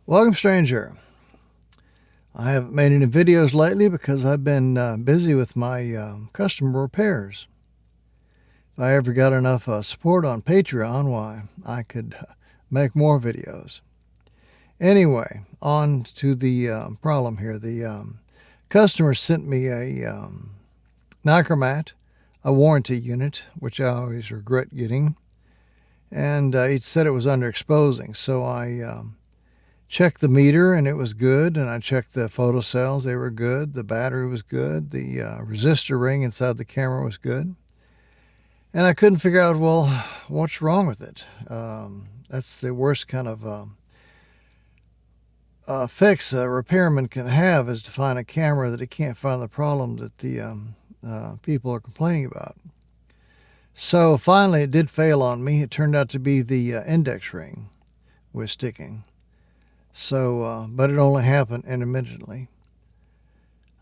Welcome, stranger. I haven't made any videos lately because I've been busy with my customer repairs. If I ever got enough support on Patreon, why, I could make more videos. Anyway, on to the problem here. The customer sent me a Nikkormat, a warranty unit, which I always regret getting, and he said it was underexposing, so I checked the meter and it was good, and I checked the photocells, they were good, the battery was good, the resistor ring inside the camera was good, and I couldn't figure out, well, what's wrong with it. That's the worst kind of fix a repairman can have, is to find a camera that he can't find the problem that the people are complaining about. So finally it did fail on me. It turned out to be the index ring was sticking. So, but it only happened intermittently.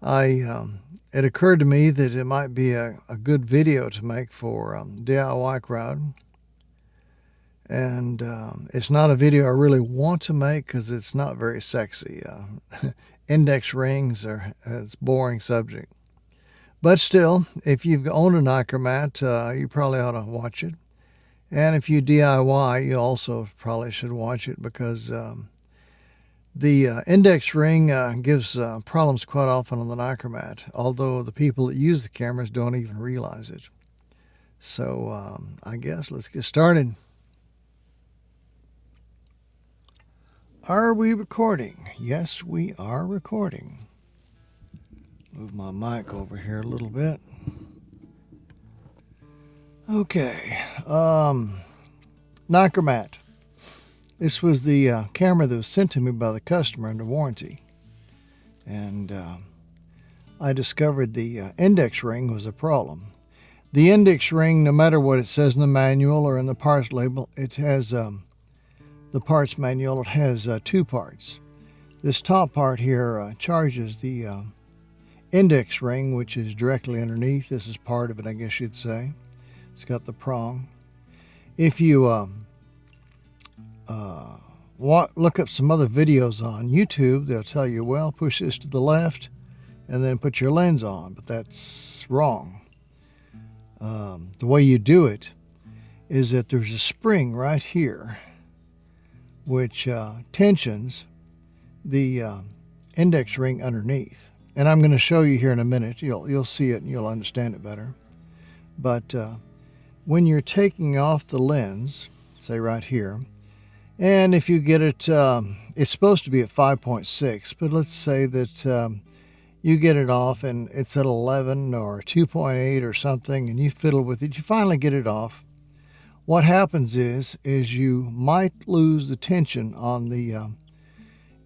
It occurred to me that it might be a good video to make for DIY crowd. And it's not a video I really want to make because it's not very sexy. Index rings are a boring subject. But still, if you've owned a Nikkormat, you probably ought to watch it. And if you DIY, you also probably should watch it, because the index ring gives problems quite often on the Nikkormat, although the people that use the cameras don't even realize it. So I guess let's get started. Are we recording? Yes, we are recording. Move my mic over here a little bit. Okay, Nikkormat. This was the camera that was sent to me by the customer under warranty. And I discovered the index ring was a problem. The index ring, no matter what it says in the manual or in the parts label, it has the parts manual, it has two parts. This top part here charges the index ring, which is directly underneath. This is part of it, I guess you'd say. It's got the prong. If you look up some other videos on YouTube, they'll tell you, well, push this to the left and then put your lens on, but that's wrong. The way you do it is that there's a spring right here which tensions the index ring underneath. And I'm going to show you here in a minute. You'll see it and you'll understand it better. But when you're taking off the lens, say right here, and if you get it, it's supposed to be at 5.6, but let's say that you get it off and it's at 11 or 2.8 or something, and you fiddle with it, you finally get it off. What happens is you might lose the tension on the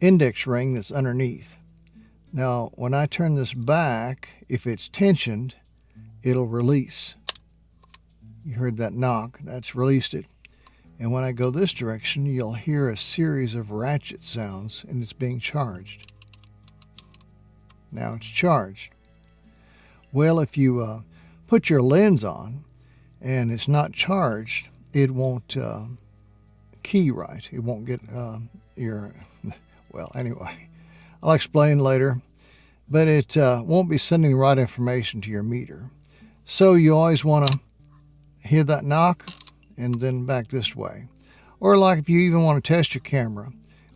index ring that's underneath. Now, when I turn this back, if it's tensioned, it'll release. You heard that knock, that's released it. And when I go this direction, you'll hear a series of ratchet sounds, and it's being charged. Now it's charged. Well, if you put your lens on and it's not charged, it won't key right. It won't get well, anyway, I'll explain later, but it won't be sending the right information to your meter. So you always want to hear that knock and then back this way. Or like if you even want to test your camera,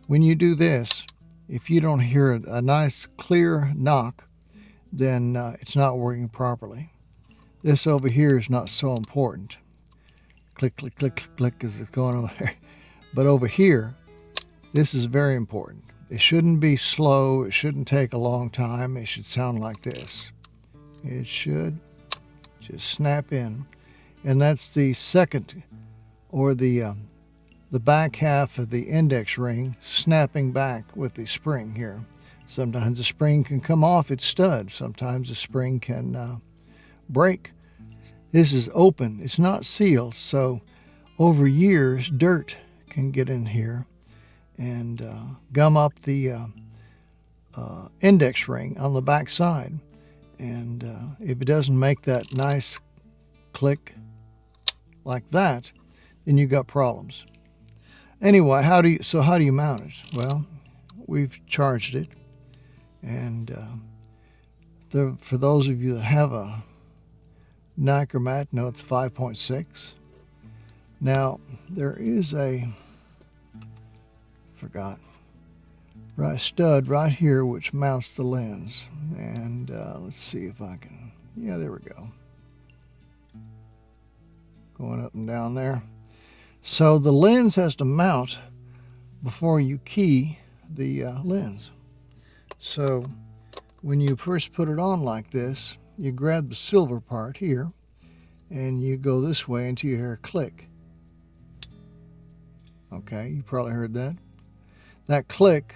when you do this, if you don't hear a nice clear knock, then it's not working properly. This over here is not so important. Click, click, click, click, click as it's going over there. But over here, this is very important. It shouldn't be slow. It shouldn't take a long time. It should sound like this. It should just snap in. And that's the second, or the back half of the index ring snapping back with the spring here. Sometimes the spring can come off its stud. Sometimes the spring can break. This is open. It's not sealed. So over years, dirt can get in here and gum up the index ring on the back side. And if it doesn't make that nice click like that, then you got problems. Anyway, how do you mount it? Well, we've charged it. And for those of you that have a Nikkormat, know it's 5.6. Now, there is a, forgot, right stud right here which mounts the lens. And let's see if I can, yeah, there we go. Going up and down there. So the lens has to mount before you key the lens. So when you first put it on like this, you grab the silver part here and you go this way until you hear a click. Okay, you probably heard that. That click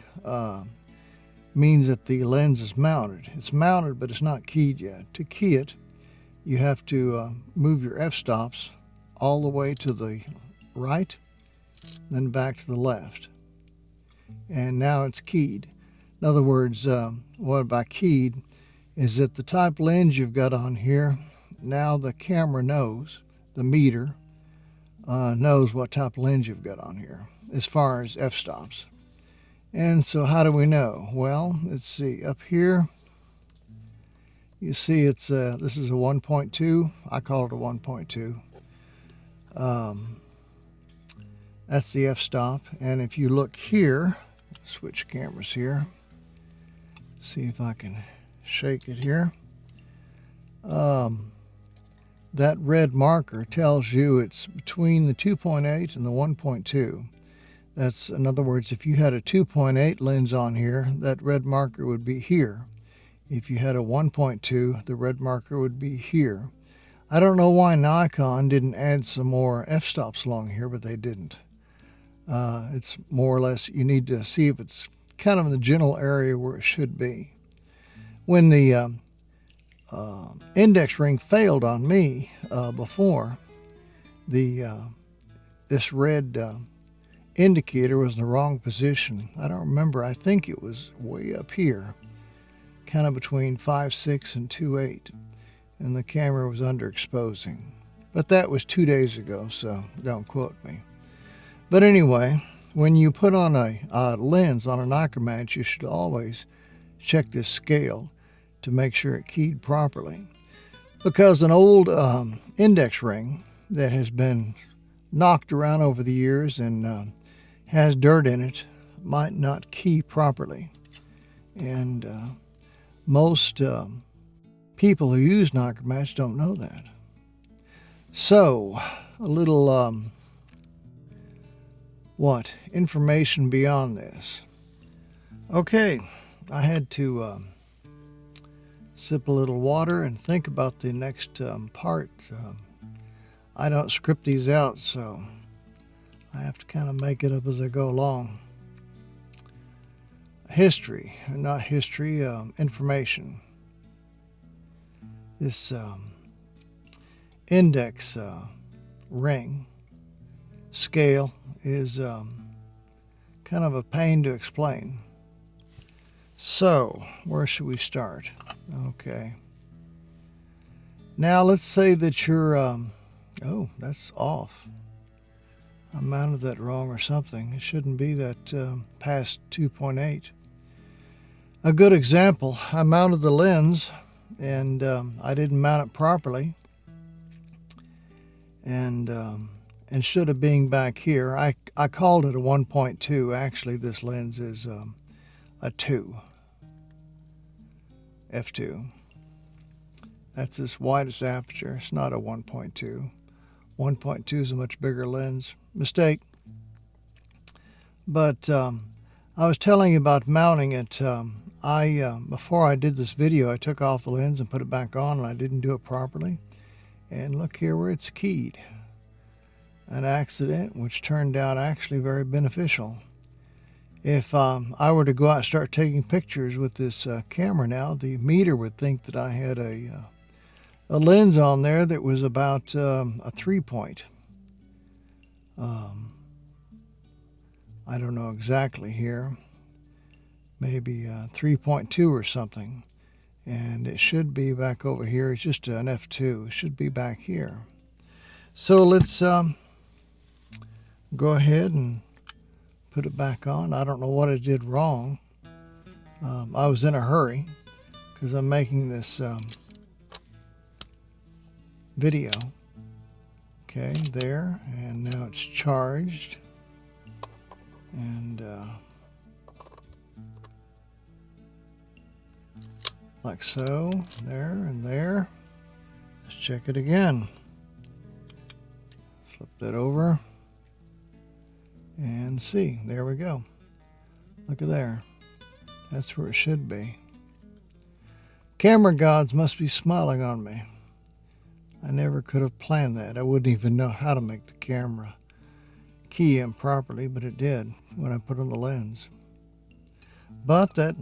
means that the lens is mounted. It's mounted, but it's not keyed yet. To key it, you have to move your f-stops all the way to the right, then back to the left. And now it's keyed. In other words, what by keyed is that the type lens you've got on here, now the camera knows, the meter knows what type of lens you've got on here as far as f-stops. And so how do we know? Well, let's see, up here, you see it's this is a 1.2. I call it a 1.2. That's the f-stop. And if you look here, switch cameras here, see if I can shake it here. That red marker tells you it's between the 2.8 and the 1.2. That's, in other words, if you had a 2.8 lens on here, that red marker would be here. If you had a 1.2, the red marker would be here. I don't know why Nikon didn't add some more f-stops along here, but they didn't. It's more or less, you need to see if it's kind of in the general area where it should be. When the index ring failed on me before, this red indicator was in the wrong position. I don't remember. I think it was way up here, kind of between 5.6 and 2.8, and the camera was underexposing. But that was 2 days ago, so don't quote me. But anyway, when you put on a lens on a Nikkormat, you should always check this scale to make sure it keyed properly. Because an old index ring that has been knocked around over the years and has dirt in it might not key properly. And most people who use Nikkormats don't know that. So, a little, information beyond this. Okay, I had to sip a little water and think about the next part. I don't script these out, so I have to kind of make it up as I go along. History, not history, information. This index ring scale is kind of a pain to explain. So, where should we start? Okay. Now, let's say that you're, oh, that's off. I mounted that wrong or something. It shouldn't be that past 2.8. A good example, I mounted the lens and I didn't mount it properly. And instead of being back here, I called it a 1.2. Actually, this lens is a 2. f2. That's its widest aperture. It's not a 1.2. 1.2 is a much bigger lens. Mistake. But I was telling you about mounting it. Before I did this video, I took off the lens and put it back on, and I didn't do it properly. And look here where it's keyed. An accident which turned out actually very beneficial. If I were to go out and start taking pictures with this camera now, the meter would think that I had a lens on there that was about a 3-point. I don't know exactly here. Maybe 3.2 or something. And it should be back over here. It's just an f2. It should be back here. So let's go ahead and put it back on. I don't know what I did wrong. I was in a hurry because I'm making this video. Okay, there, and now it's charged. And like so, there and there. Let's check it again. Flip that over and see. There we go. Look at there. That's where it should be. Camera gods must be smiling on me. I never could have planned that. I wouldn't even know how to make the camera key in properly, but it did when I put on the lens. But that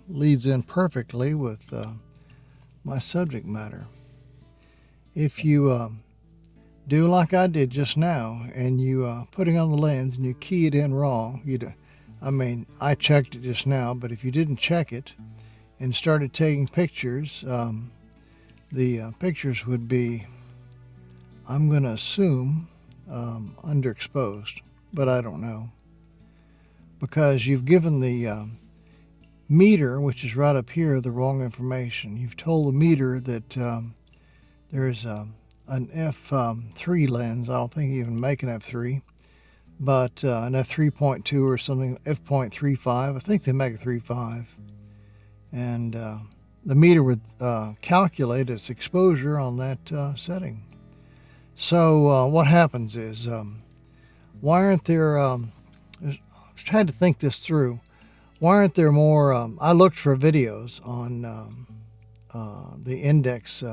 leads in perfectly with my subject matter. If you do like I did just now, and you putting on the lens and you key it in wrong, I checked it just now, but if you didn't check it and started taking pictures, the pictures would be, I'm going to assume, underexposed, but I don't know, because you've given the meter, which is right up here, the wrong information. You've told the meter that there's an f3 lens. I don't think you even make an f3, but an f3.2 or something, f.35. I think they make a 3.5, and the meter would calculate its exposure on that setting. So what happens is, why aren't there, I tried to think this through, why aren't there more, I looked for videos on the index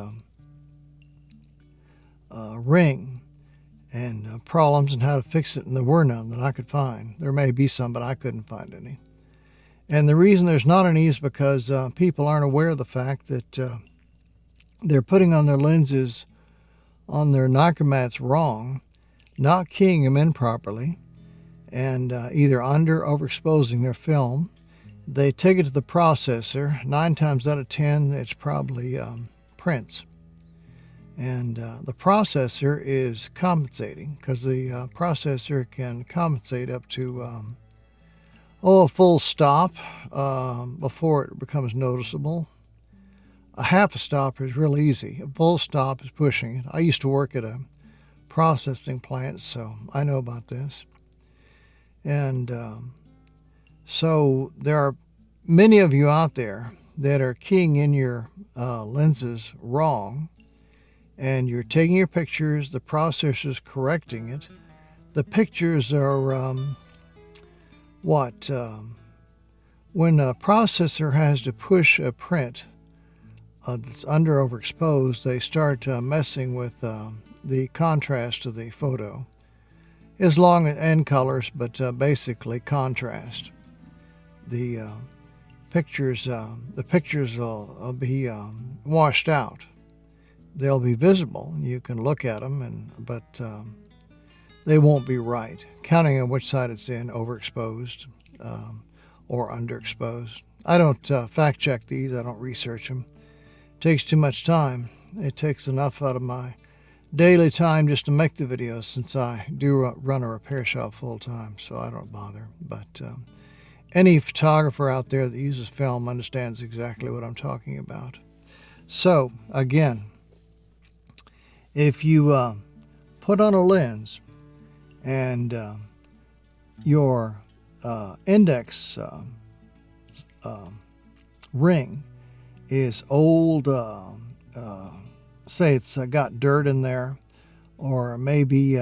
ring and problems and how to fix it, and there were none that I could find. There may be some, but I couldn't find any. And the reason there's not any is because people aren't aware of the fact that they're putting on their lenses on their Nikkormats wrong, not keying them in properly, and either under or overexposing their film. They take it to the processor. 9 times out of 10, it's probably prints. And the processor is compensating, because the processor can compensate up to a full stop before it becomes noticeable. A half a stop is real easy. A full stop is pushing it. I used to work at a processing plant, so I know about this. And so there are many of you out there that are keying in your lenses wrong, and you're taking your pictures, the processor's correcting it. The pictures are when a processor has to push a print that's under overexposed, they start messing with the contrast of the photo, as long as and colors, but basically contrast. The pictures will be washed out. They'll be visible. You can look at them, but they won't be right, counting on which side it's in, overexposed or underexposed. I don't fact check these. I don't research them. It takes too much time. It takes enough out of my daily time just to make the videos, since I do run a repair shop full time, so I don't bother. But any photographer out there that uses film understands exactly what I'm talking about. So again, if you put on a lens and your index ring is old, say it's got dirt in there, or maybe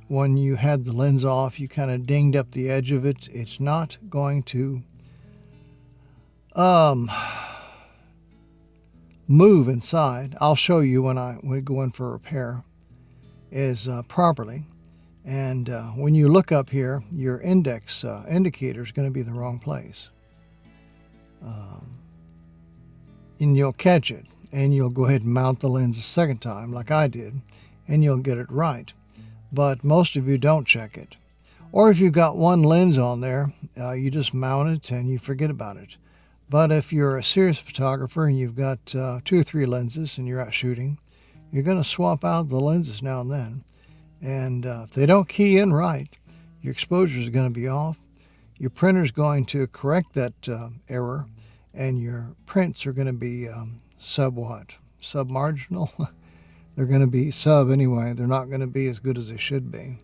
when you had the lens off you kind of dinged up the edge of it, it's not going to move inside. I'll show you when we go in for repair is properly. And when you look up here, your index indicator is going to be the wrong place. And you'll catch it, and you'll go ahead and mount the lens a second time like I did, and you'll get it right. But most of you don't check it. Or if you've got one lens on there, you just mount it and you forget about it. But if you're a serious photographer and you've got 2 or 3 lenses and you're out shooting, you're going to swap out the lenses now and then. And if they don't key in right, your exposure is going to be off. Your printer is going to correct that error, and your prints are going to be submarginal. They're going to be sub anyway. They're not going to be as good as they should be.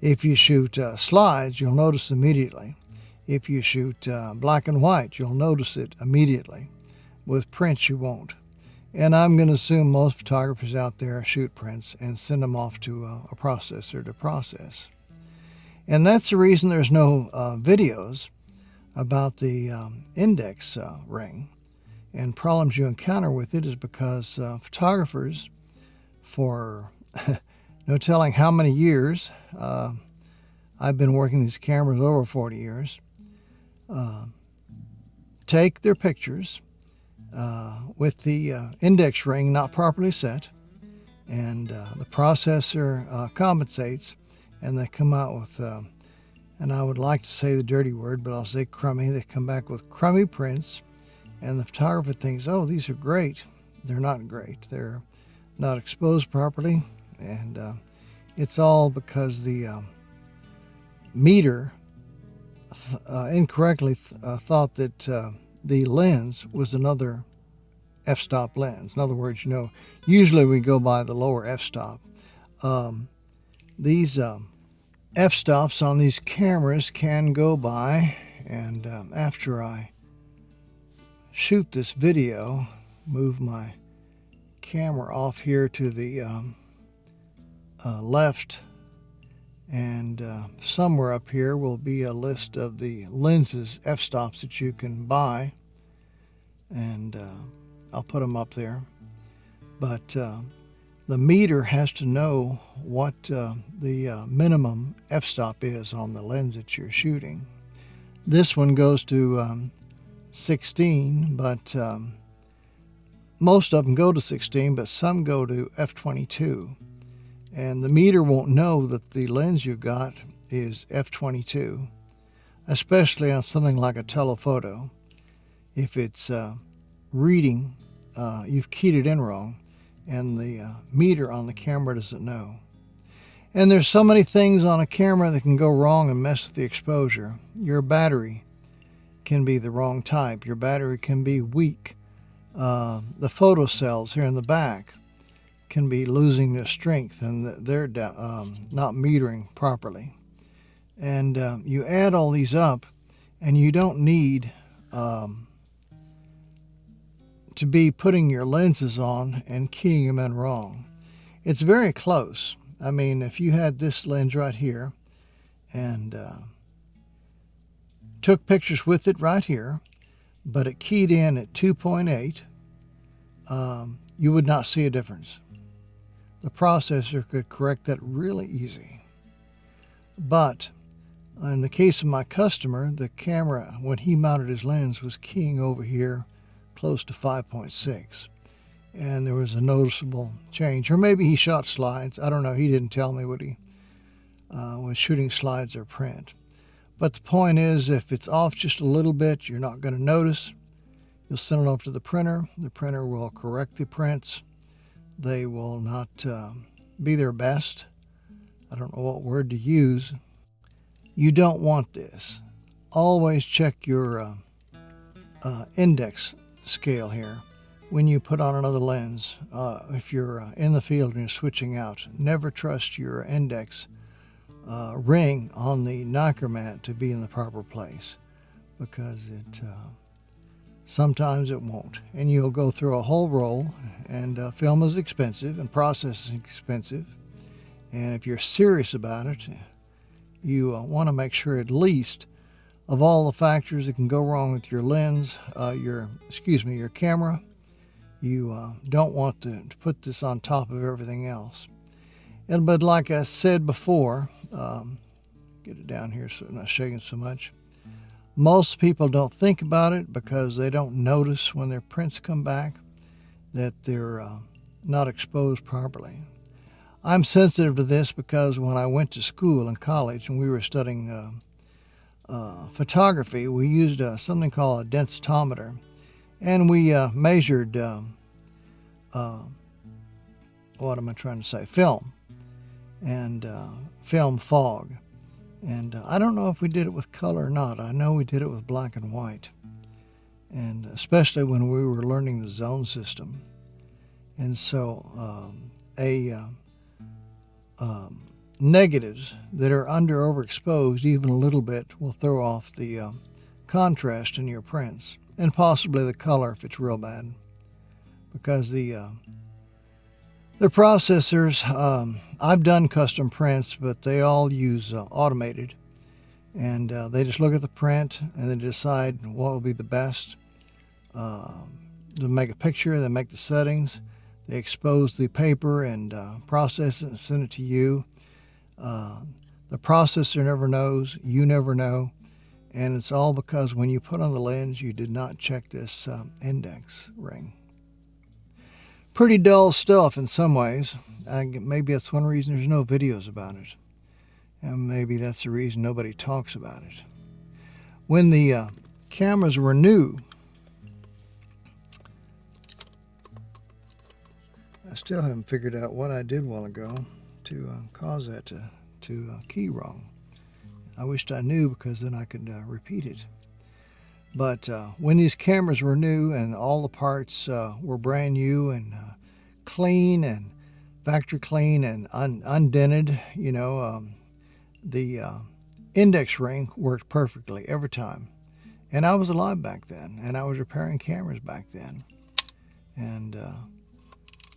If you shoot slides, you'll notice immediately. If you shoot black and white, you'll notice it immediately. With prints, you won't. And I'm going to assume most photographers out there shoot prints and send them off to a processor to process. And that's the reason there's no videos about the index ring. And problems you encounter with it is because photographers, for no telling how many years, I've been working these cameras over 40 years, take their pictures with the index ring not properly set, and the processor compensates, and they come out with, and I would like to say the dirty word, but I'll say crummy. They come back with crummy prints, and the photographer thinks, oh, these are great. They're not great. They're not exposed properly, and it's all because the meter incorrectly thought that the lens was another f-stop lens. In other words, usually we go by the lower f-stop. These f-stops on these cameras can go by, and after I shoot this video, move my camera off here to the left, and somewhere up here will be a list of the lenses f-stops that you can buy, and I'll put them up there. But the meter has to know what the minimum f-stop is on the lens that you're shooting. This one goes to 16, but most of them go to 16, but some go to f22. And the meter won't know that the lens you've got is f22, especially on something like a telephoto. If it's reading, you've keyed it in wrong, and the meter on the camera doesn't know. And there's so many things on a camera that can go wrong and mess with the exposure. Your battery can be the wrong type. Your battery can be weak. The photo cells here in the back can be losing their strength, and they're not metering properly. And you add all these up, and you don't need to be putting your lenses on and keying them in wrong. It's very close. I mean, if you had this lens right here and took pictures with it right here, but it keyed in at 2.8, you would not see a difference. The processor could correct that really easy. But in the case of my customer, the camera, when he mounted his lens, was keying over here close to 5.6. And there was a noticeable change. Or maybe he shot slides. I don't know. He didn't tell me what he was shooting, slides or print. But the point is, if it's off just a little bit, you're not going to notice. You'll send it off to the printer. The printer will correct the prints. They will not be their best. I don't know what word to use. You don't want this. Always check your index scale here when you put on another lens. If you're in the field and you're switching out, never trust your index ring on the Nikkormat to be in the proper place, because it sometimes it won't, and you'll go through a whole roll, and film is expensive and processing expensive, and if you're serious about it, you want to make sure at least of all the factors that can go wrong with your lens, your camera, you don't want to put this on top of everything else. But like I said before, get it down here so I'm not shaking so much. Most people don't think about it because they don't notice when their prints come back that they're not exposed properly. I'm sensitive to this because when I went to school in college and we were studying photography, we used something called a densitometer, and we measured film and film fog. And I don't know if we did it with color or not. I know we did it with black and white, and especially when we were learning the zone system. And so negatives that are under overexposed even a little bit will throw off the contrast in your prints, and possibly the color if it's real bad, because the processors, I've done custom prints, but they all use automated, and they just look at the print and then decide what will be the best. They make a picture, they make the settings, they expose the paper and process it and send it to you. The processor never knows, you never know, and it's all because when you put on the lens, you did not check this index ring. Pretty dull stuff in some ways. Maybe that's one reason there's no videos about it. And maybe that's the reason nobody talks about it. When the cameras were new, I still haven't figured out what I did a while ago to cause that to key wrong. I wished I knew, because then I could repeat it. But when these cameras were new and all the parts were brand new and clean and factory clean and undented, the index ring worked perfectly every time. And I was alive back then, and I was repairing cameras back then. And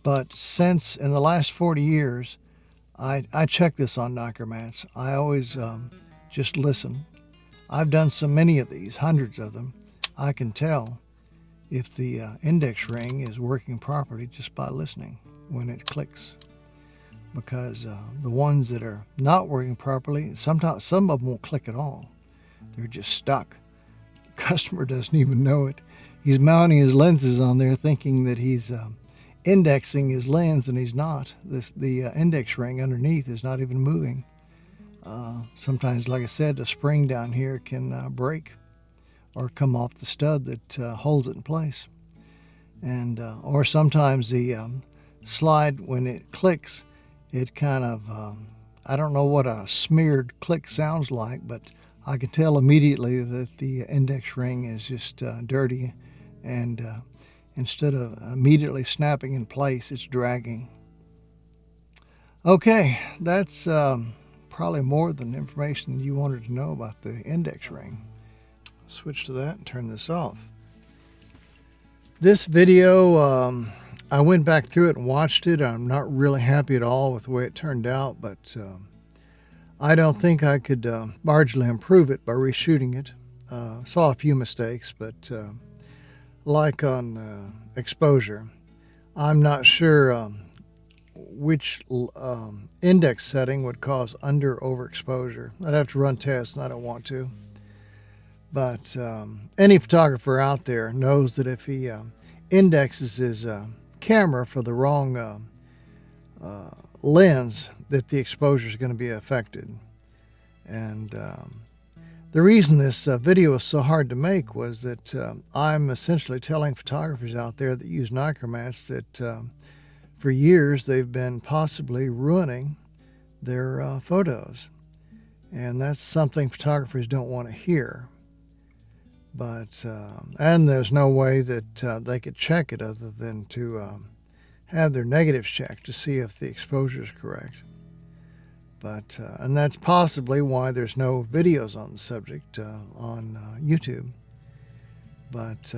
but since in the last 40 years, I check this on Nikkormats. I always just listen. I've done so many of these, hundreds of them. I can tell if the index ring is working properly just by listening when it clicks. Because the ones that are not working properly, sometimes some of them won't click at all. They're just stuck. The customer doesn't even know it. He's mounting his lenses on there thinking that he's indexing his lens, and he's not. The index ring underneath is not even moving. Sometimes, like I said, the spring down here can break or come off the stud that holds it in place. And or sometimes the slide, when it clicks, it kind of, I don't know what a smeared click sounds like, but I can tell immediately that the index ring is just dirty, and instead of immediately snapping in place, it's dragging. Okay, that's probably more than information you wanted to know about the index ring. Switch to that and turn this off. This video, I went back through it and watched it. I'm not really happy at all with the way it turned out, but I don't think I could marginally improve it by reshooting it. Saw a few mistakes, but like on exposure, I'm not sure which index setting would cause under overexposure. I'd have to run tests, and I don't want to. But any photographer out there knows that if he indexes his camera for the wrong lens, that the exposure is going to be affected. And the reason this video was so hard to make was that I'm essentially telling photographers out there that use Nikkormats that for years they've been possibly ruining their photos. And that's something photographers don't want to hear. But and there's no way that they could check it other than to have their negatives checked to see if the exposure is correct. But and that's possibly why there's no videos on the subject on YouTube. But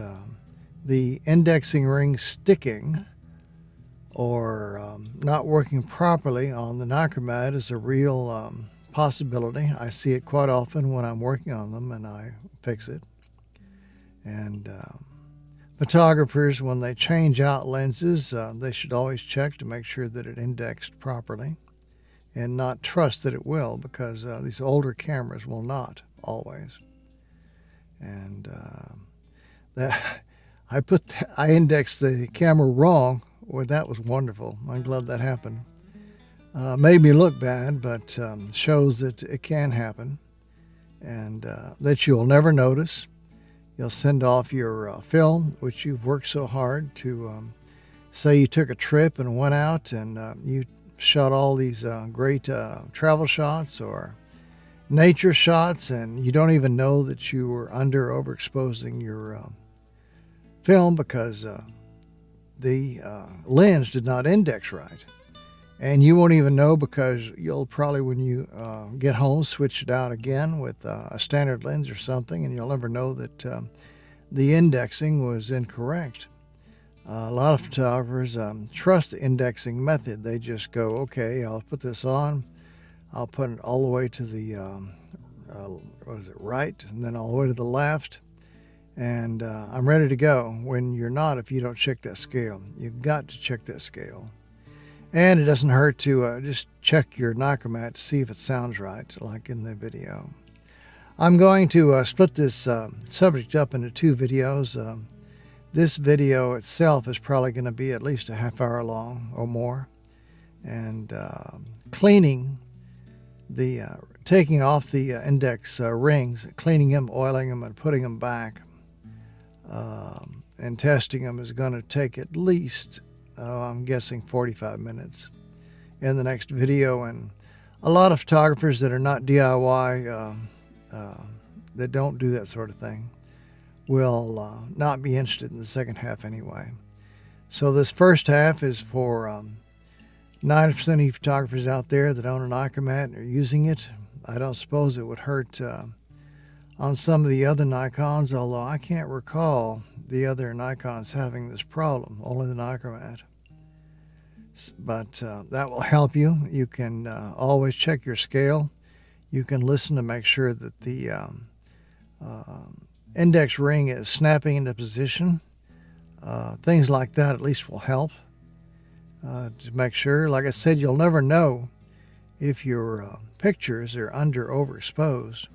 the indexing ring sticking or not working properly on the Nikkormat is a real possibility. I see it quite often when I'm working on them, and I fix it. And photographers, when they change out lenses, they should always check to make sure that it indexed properly, and not trust that it will, because these older cameras will not always. And I indexed the camera wrong. Well, that was wonderful. I'm glad that happened. Made me look bad, but shows that it can happen, and that you'll never notice. You'll send off your film, which you've worked so hard to say you took a trip and went out and you shot all these great travel shots or nature shots and you don't even know that you were under overexposing your film because the lens did not index right. And you won't even know because you'll probably, when you get home, switch it out again with a standard lens or something, and you'll never know that the indexing was incorrect. A lot of photographers trust the indexing method. They just go, okay, I'll put this on. I'll put it all the way to the right, and then all the way to the left, and I'm ready to go. When you're not, if you don't check that scale, you've got to check that scale. And it doesn't hurt to just check your Nikkormat to see if it sounds right, like in the video. I'm going to split this subject up into 2 videos. This video itself is probably going to be at least a half hour long or more. And cleaning taking off the index rings, cleaning them, oiling them, and putting them back, and testing them is going to take at least, I'm guessing, 45 minutes in the next video. And a lot of photographers that are not DIY, that don't do that sort of thing, will not be interested in the second half anyway. So this first half is for 90% of you photographers out there that own a Nikkormat and are using it. I don't suppose it would hurt on some of the other Nikons, although I can't recall the other Nikons having this problem, only the Nikkormat. But that will help you. You can always check your scale. You can listen to make sure that the index ring is snapping into position. Things like that at least will help to make sure. Like I said, you'll never know if your pictures are under overexposed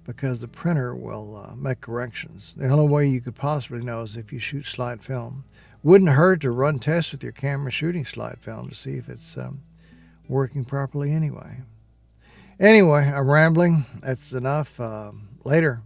because the printer will make corrections. The only way you could possibly know is if you shoot slide film. Wouldn't hurt to run tests with your camera shooting slide film to see if it's working properly anyway. Anyway, I'm rambling. That's enough. Later.